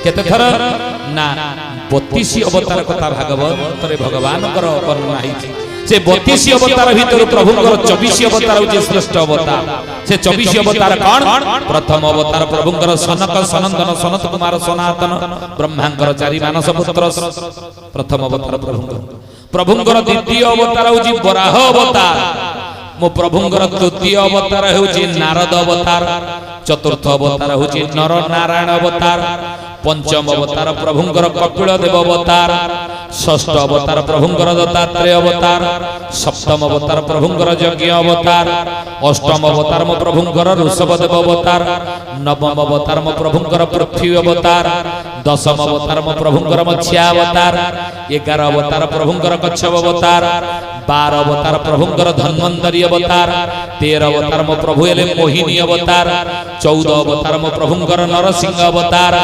केते थर ना 32 अवतार कथा भागवत रे भगवान कर वर्णना हिची से 32 अवतार भीतर प्रभुंकर 24 अवतार होचे श्रेष्ठ अवतार से 24 अवतार कोन प्रथम अवतार प्रभुंकर सनक सनंदन सनत कुमार सनातन ब्रह्मांकर चारि मानस पुत्र प्रथम अवतार प्रभुंकर द्वितीय अवतार होची वराह अवतार मो प्रभुंकर तृतीय अवतार होची नारद अवतार चतुर्थ अवतार होची नर नारायण अवतार पंचम अवतार प्रभुंकर कपिल देव अवतार षष्ठ अवतार प्रभुंकर दत्तात्रेय अवतार सप्तम अवतार प्रभुंकर यज्ञ अवतार अष्टम अवतार मो प्रभुंकर ऋषभदेव अवतार नवम अवतार मो प्रभुंकर पृथ्वी अवतार दशम अवतार मो प्रभुंकर मत्स्य अवतार 11 अवतार प्रभुंकर कच्छप अवतार 12 अवतार प्रभुंकर धन्वंतरी अवतार 13 अवतार मो प्रभु एले मोहिनी अवतार 14 अवतार मो प्रभुंकर नरसिंह अवतार